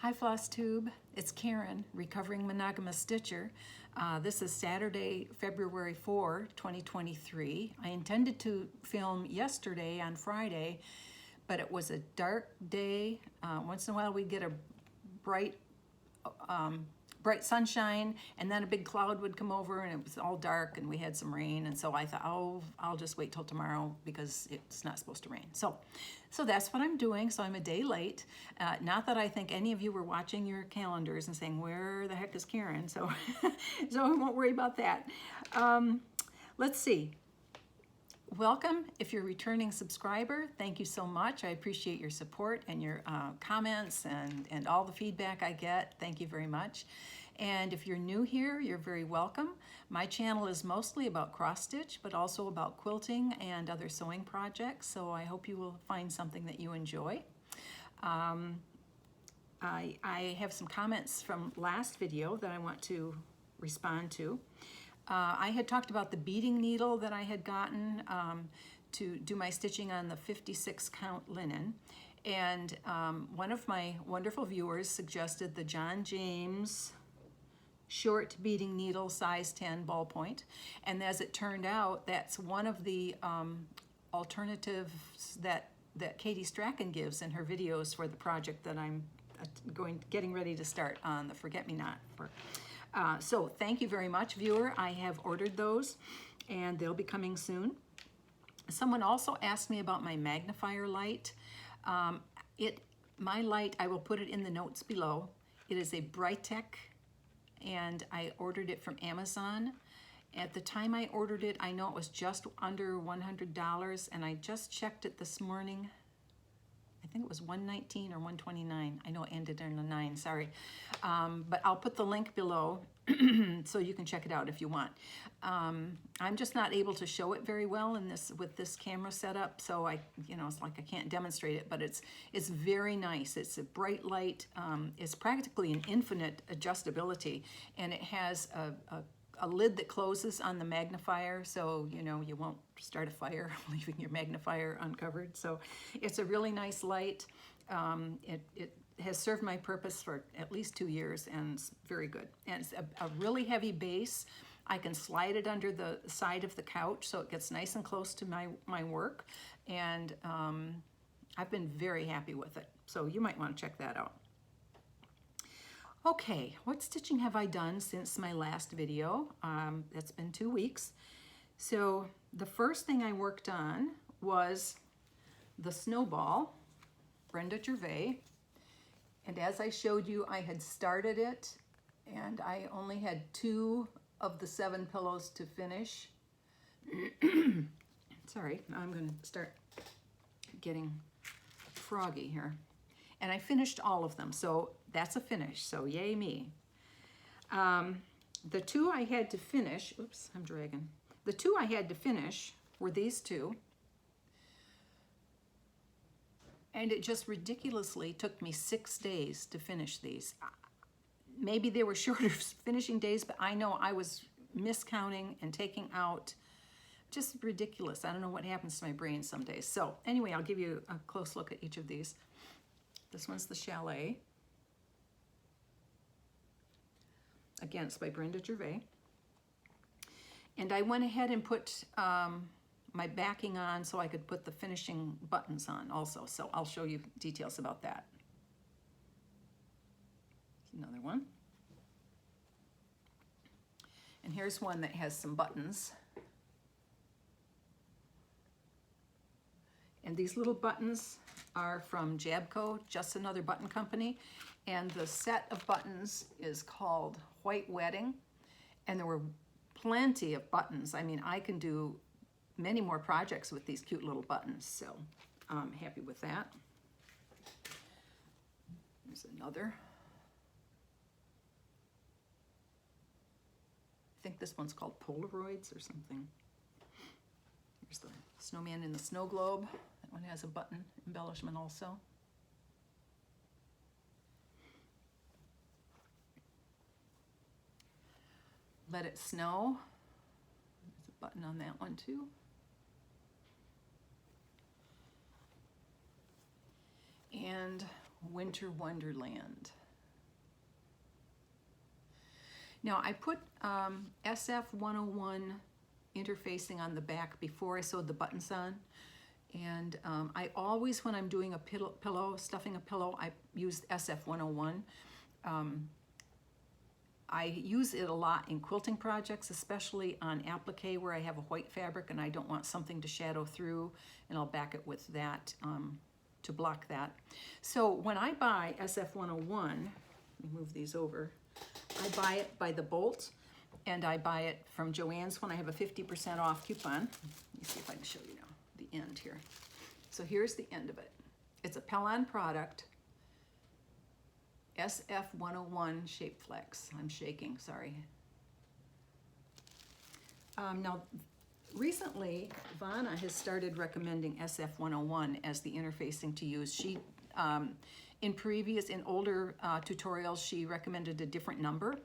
Hi Flosstube, it's Karen, recovering monogamous stitcher. This is Saturday, February 4, 2023. I intended to film yesterday on Friday, but it was a dark day. Once in a while we get a bright sunshine, and then a big cloud would come over and it was all dark and we had some rain, and so I thought, oh, I'll just wait till tomorrow because it's not supposed to rain. So that's what I'm doing. So I'm a day late. Not that I think any of you were watching your calendars and saying, where the heck is Karen? So I won't worry about that. Let's see. Welcome. If you're a returning subscriber, thank you so much. I appreciate your support and your comments and all the feedback I get. Thank you very much. And if you're new here, you're very welcome. My channel is mostly about cross stitch, but also about quilting and other sewing projects. So I hope you will find something that you enjoy. I have some comments from last video that I want to respond to. I had talked about the beading needle that I had gotten to do my stitching on the 56 count linen. And one of my wonderful viewers suggested the John James short beading needle, size 10 ballpoint. And as it turned out, that's one of the alternatives that Katie Strachan gives in her videos for the project that I'm getting ready to start on the Forget-Me-Not for. So thank you very much, viewer. I have ordered those and they'll be coming soon. Someone also asked me about my magnifier light. My light, I will put it in the notes below. It is a Brightech and I ordered it from Amazon. At the time I ordered it, I know it was just under $100, and I just checked it this morning. I think it was $119 or $129. I know it ended in a 9, sorry. But I'll put the link below so you can check it out if you want. I'm just not able to show it very well with this camera setup, so it's like I can't demonstrate it, but it's very nice. It's a bright light. It's practically an infinite adjustability, and it has a lid that closes on the magnifier, so you won't start a fire leaving your magnifier uncovered. So it's a really nice light. It has served my purpose for at least 2 years, and it's very good. And it's a really heavy base. I can slide it under the side of the couch so it gets nice and close to my work, and I've been very happy with it. So you might want to check that out. Okay, what stitching have I done since my last video? That's been 2 weeks. So the first thing I worked on was the snowball, Brenda Gervais. And as I showed you, I had started it and I only had 2 of the 7 pillows to finish. Sorry, now I'm going to start getting froggy here. And I finished all of them, so that's a finish, so yay me. The 2 I had to finish, oops, I'm dragging. The 2 I had to finish were these 2. And it just ridiculously took me 6 days to finish these. Maybe they were shorter finishing days, but I know I was miscounting and taking out. Just ridiculous. I don't know what happens to my brain some days. So anyway, I'll give you a close look at each of these. This one's the Chalet. Again, it's by Brenda Gervais. And I went ahead and put my backing on so I could put the finishing buttons on also. So I'll show you details about that. Another one. And here's one that has some buttons. And these little buttons are from Jabco, just another button company. And the set of buttons is called White Wedding. And there were plenty of buttons. I mean, I can do many more projects with these cute little buttons. So I'm happy with that. There's another. I think this one's called Polaroids or something. Here's the snowman in the snow globe. That one has a button embellishment also. Let It Snow. There's a button on that one too. And Winter Wonderland. Now I put SF101 interfacing on the back before I sewed the buttons on. And I always, when I'm doing a pillow, stuffing a pillow, I use SF101. I use it a lot in quilting projects, especially on applique where I have a white fabric and I don't want something to shadow through, and I'll back it with that to block that. So when I buy SF101, let me move these over, I buy it by the bolt, and I buy it from Joann's when I have a 50% off coupon. Let me see if I can show you now the end here. So here's the end of it. It's a Pellon product, SF101 Shape Flex. I'm shaking, sorry. Now, recently, Vonna has started recommending SF101 as the interfacing to use. She, in older tutorials, she recommended a different number.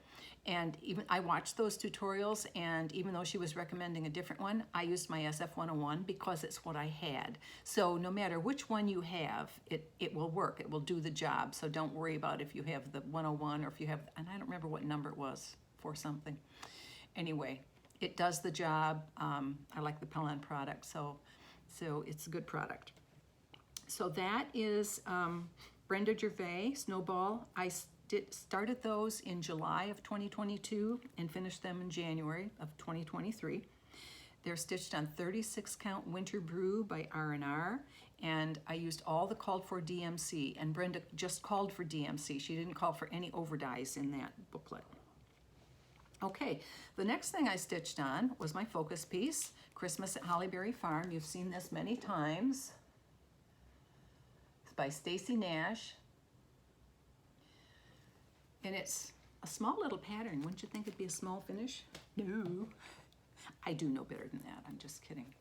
And even I watched those tutorials, and even though she was recommending a different one, I used my SF101 because it's what I had. So no matter which one you have, it will work. It will do the job. So don't worry about if you have the 101 or if you have, and I don't remember what number it was for something. Anyway, it does the job. I like the Pellon product, so it's a good product. So that is Brenda Gervais Snowball. I started those in July of 2022 and finished them in January of 2023. They're stitched on 36 count Winter Brew by R&R, and I used all the called for DMC, and Brenda just called for DMC. She didn't call for any overdyes in that booklet. Okay, the next thing I stitched on was my focus piece, Christmas at Hollyberry Farm. You've seen this many times. It's by Stacy Nash. And it's a small little pattern. Wouldn't you think it'd be a small finish? No. I do know better than that. I'm just kidding.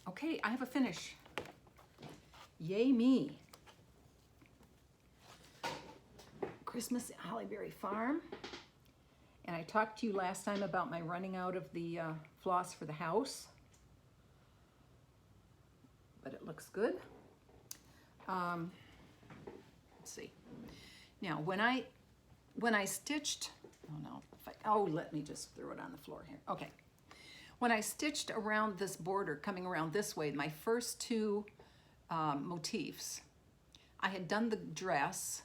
Okay, I have a finish. Yay me. Christmas at Hollyberry Farm. And I talked to you last time about my running out of the floss for the house. But it looks good. Let's see. Now, when I stitched, let me just throw it on the floor here. Okay. When I stitched around this border, coming around this way, my first two motifs, I had done the dress,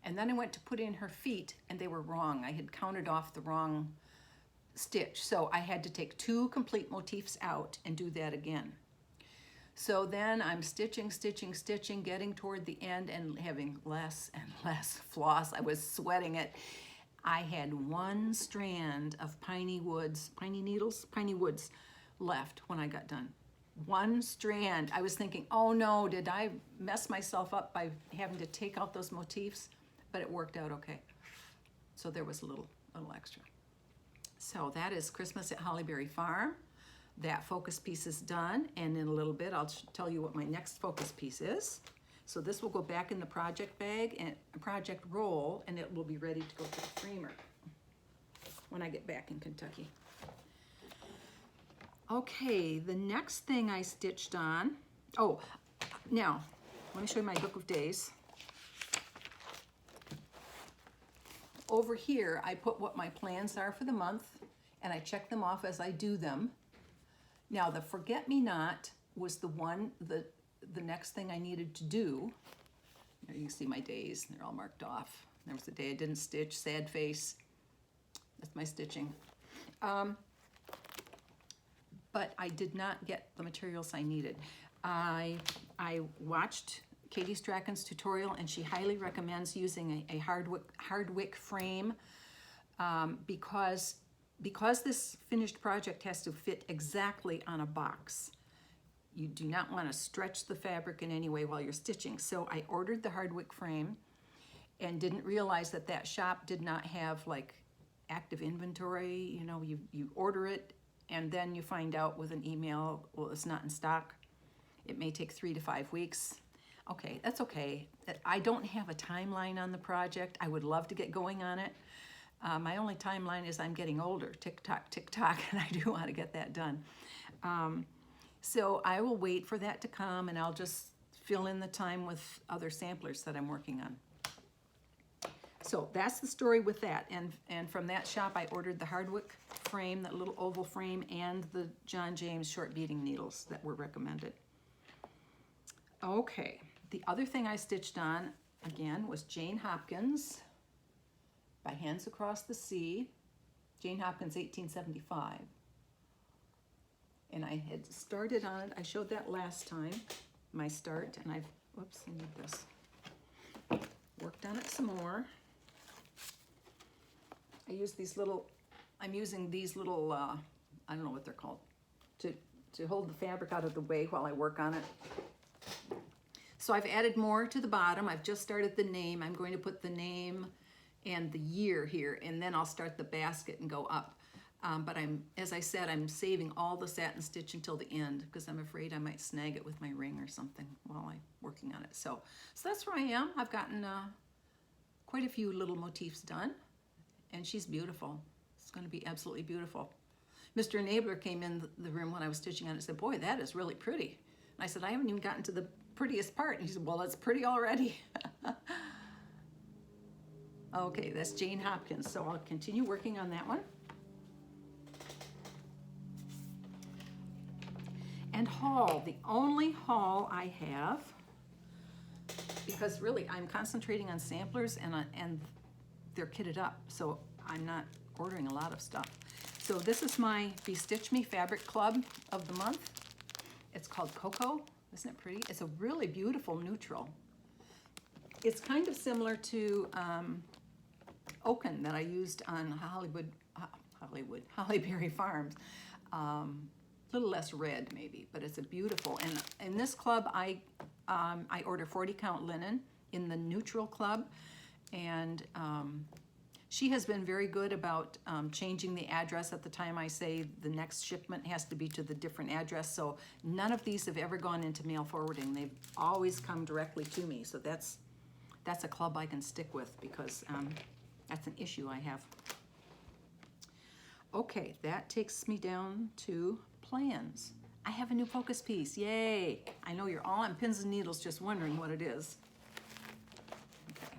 and then I went to put in her feet, and they were wrong. I had counted off the wrong stitch, so I had to take two complete motifs out and do that again. So then I'm stitching, getting toward the end and having less and less floss. I was sweating it. I had one strand of piney woods left when I got done. One strand. I was thinking, oh no, did I mess myself up by having to take out those motifs? But it worked out okay. So there was a little extra. So that is Christmas at Hollyberry Farm. That focus piece is done, and in a little bit I'll tell you what my next focus piece is. So this will go back in the project bag and project roll, and it will be ready to go to the framer when I get back in Kentucky. Okay, the next thing I stitched on, now let me show you my book of days. Over here I put what my plans are for the month, and I check them off as I do them. Now the forget-me-not was the next thing I needed to do. There you can see my days, they're all marked off. There was the day I didn't stitch, sad face. That's my stitching. But I did not get the materials I needed. I watched Katie Strachan's tutorial, and she highly recommends using a hardwick frame because this finished project has to fit exactly on a box. You do not want to stretch the fabric in any way while you're stitching. So I ordered the hardwick frame and didn't realize that shop did not have like active inventory. You know, you order it and then you find out with an email, well, it's not in stock. It may take 3 to 5 weeks. Okay, that's okay. I don't have a timeline on the project. I would love to get going on it. My only timeline is I'm getting older, tick tock, and I do want to get that done. So I will wait for that to come, and I'll just fill in the time with other samplers that I'm working on. So that's the story with that. And from that shop, I ordered the Hardwick frame, that little oval frame, and the John James short beading needles that were recommended. Okay, the other thing I stitched on, again, was Jane Hopkins by Hands Across the Sea. Jane Hopkins, 1875. And I had started on it. I showed that last time, my start, and I've, whoops, I need this. Worked on it some more. I use these little, I'm using these little, I don't know what they're called, to hold the fabric out of the way while I work on it. So I've added more to the bottom. I've just started the name. I'm going to put the name and the year here, and then I'll start the basket and go up. But as I said, I'm saving all the satin stitch until the end because I'm afraid I might snag it with my ring or something while I'm working on it. So that's where I am. I've gotten quite a few little motifs done, and she's beautiful. It's going to be absolutely beautiful. Mr. Enabler came in the room when I was stitching on it and said, "Boy, that is really pretty." And I said, "I haven't even gotten to the prettiest part." And he said, "Well, it's pretty already." Okay, that's Jane Hopkins. So I'll continue working on that one. And haul, the only haul I have, because really I'm concentrating on samplers and they're kitted up, so I'm not ordering a lot of stuff. So this is my Bestitch Me Fabric Club of the month. It's called Cocoa. Isn't it pretty? It's a really beautiful neutral. It's kind of similar to Oaken that I used on Hollyberry Farms. A little less red maybe, but it's a beautiful. And in this club, I order 40 count linen in the neutral club, and she has been very good about changing the address at the time I say the next shipment has to be to the different address. So none of these have ever gone into mail forwarding. They've always come directly to me. So that's a club I can stick with because that's an issue I have. Okay, that takes me down to plans. I have a new focus piece, yay! I know you're all on pins and needles just wondering what it is. Okay.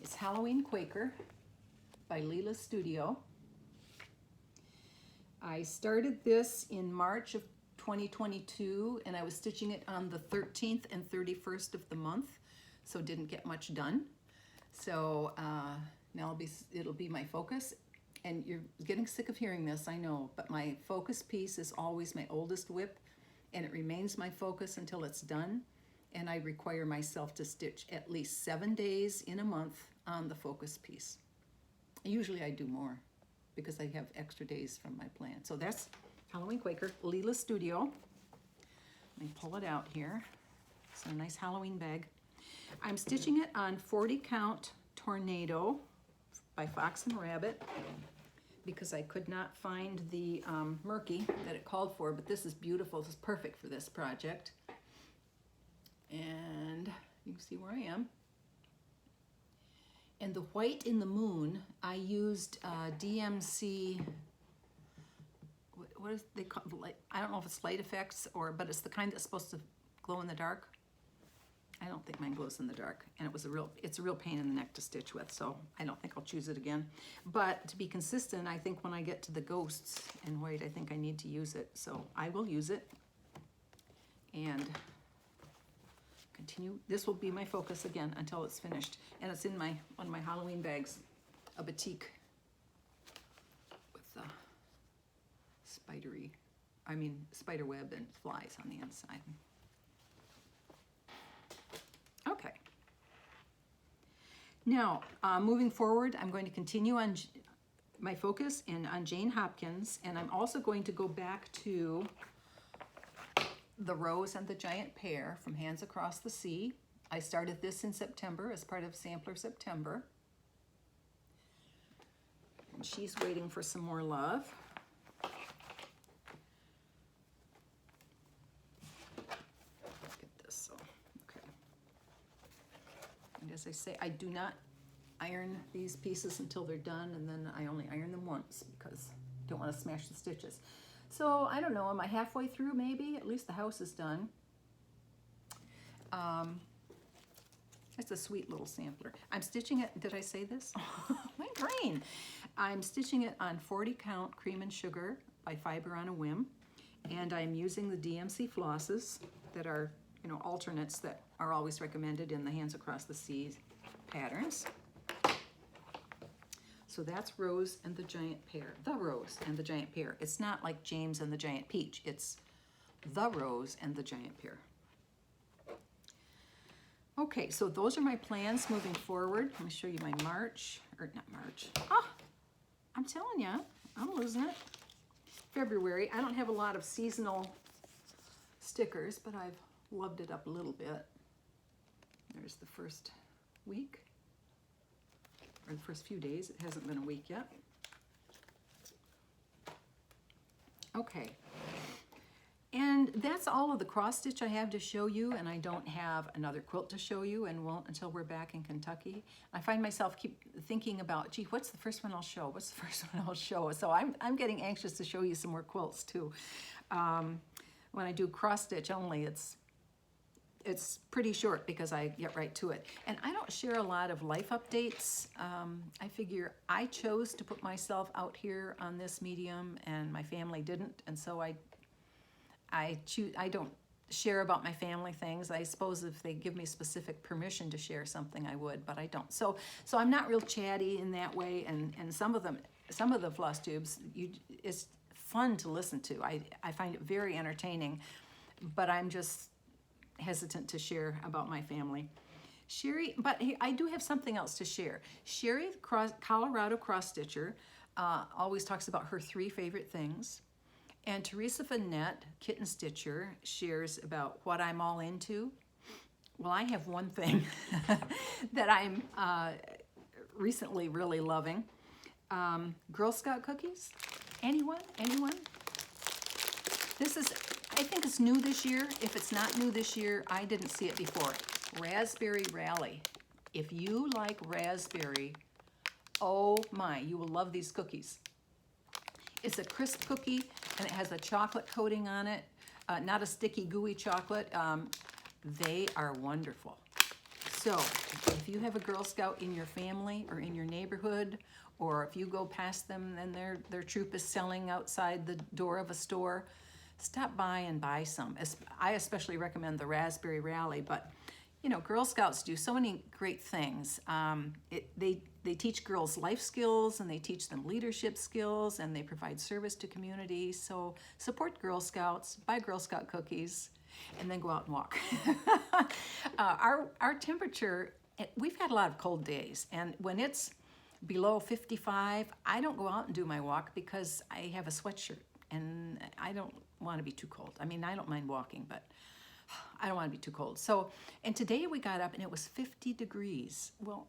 It's Halloween Quaker by Lila Studio. I started this in March of 2022 and I was stitching it on the 13th and 31st of the month, so didn't get much done. So now it'll be my focus. And you're getting sick of hearing this, I know, but my focus piece is always my oldest whip, and it remains my focus until it's done. And I require myself to stitch at least 7 days in a month on the focus piece. Usually I do more because I have extra days from my plan. So that's Halloween Quaker, Lila Studio. Let me pull it out here. It's a nice Halloween bag. I'm stitching it on 40 count Tornado by Fox and Rabbit, because I could not find the murky that it called for, but this is beautiful. This is perfect for this project. And you can see where I am. And the white in the moon, I used DMC, what is they call, I don't know if it's light effects but it's the kind that's supposed to glow in the dark. I don't think mine glows in the dark, and it's a real pain in the neck to stitch with, so I don't think I'll choose it again. But to be consistent, I think when I get to the ghosts in white, I think I need to use it, so I will use it and continue. This will be my focus again until it's finished, and it's in one of my Halloween bags, a batik with spider web and flies on the inside. Okay. Now, moving forward, I'm going to continue on my focus on Jane Hopkins, and I'm also going to go back to the Rose and the Giant Pear from Hands Across the Sea. I started this in September as part of Sampler September. And she's waiting for some more love. As I say, I do not iron these pieces until they're done, and then I only iron them once because I don't want to smash the stitches. So I don't know, am I halfway through maybe? At least the house is done. And It's a sweet little sampler. I'm stitching it, did I say this? My brain. I'm stitching it on 40 count cream and sugar by Fiber on a Whim. And I'm using the DMC flosses that are, you know, alternates that are always recommended in the Hands Across the Sea patterns. So that's Rose and the Giant Pear. The Rose and the Giant Pear. It's not like James and the Giant Peach. It's the Rose and the Giant Pear. Okay, so those are my plans moving forward. Let me show you my March, or not March. Oh, I'm telling you, I'm losing it. February. I don't have a lot of seasonal stickers, but I've loved it up a little bit. There's the first week, or the first few days. It hasn't been a week yet. Okay. And that's all of the cross stitch I have to show you, and I don't have another quilt to show you, and won't until we're back in Kentucky. I find myself keep thinking about, gee, what's the first one I'll show? What's the first one I'll show? So I'm getting anxious to show you some more quilts too. When I do cross stitch only, it's pretty short because I get right to it. And I don't share a lot of life updates. I figure I chose to put myself out here on this medium, and my family didn't, and so I don't share about my family things. I suppose if they give me specific permission to share something, I would, but I don't. So I'm not real chatty in that way, and some of the floss tubes, it's fun to listen to. I find it very entertaining, but I'm just hesitant to share about my family. Sherry, but I do have something else to share. Sherry, Colorado cross stitcher, always talks about her 3 favorite things. And Teresa Vonna, Kitten Stitcher, shares about what I'm all into. Well, I have one thing that I'm recently really loving. Girl Scout cookies. Anyone? This is, I think it's new this year. If it's not new this year, I didn't see it before. Raspberry Rally. If you like raspberry, oh my, you will love these cookies. It's a crisp cookie, and it has a chocolate coating on it, not a sticky, gooey chocolate. They are wonderful. So if you have a Girl Scout in your family or in your neighborhood, or if you go past them and their troop is selling outside the door of a store, stop by and buy some. I especially recommend the Raspberry Rally, but you know, Girl Scouts do so many great things. They teach girls life skills, and they teach them leadership skills, and they provide service to communities. So support Girl Scouts, buy Girl Scout cookies, and then go out and walk. Our temperature, we've had a lot of cold days, and when it's below 55, I don't go out and do my walk because I have a sweatshirt, and I don't want to be too cold. I mean, I don't mind walking, but I don't want to be too cold. So, and today we got up and it was 50 degrees. Well,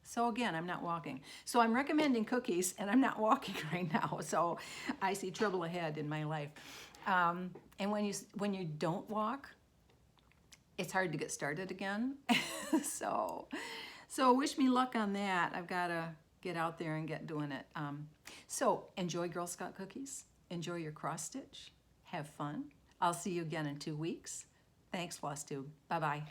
so again, I'm not walking. So I'm recommending cookies, and I'm not walking right now. So I see trouble ahead in my life. And when you don't walk, it's hard to get started again. So wish me luck on that. I've got to get out there and get doing it. So enjoy Girl Scout cookies. Enjoy your cross stitch. Have fun. I'll see you again in 2 weeks. Thanks, Flosstube. Bye-bye.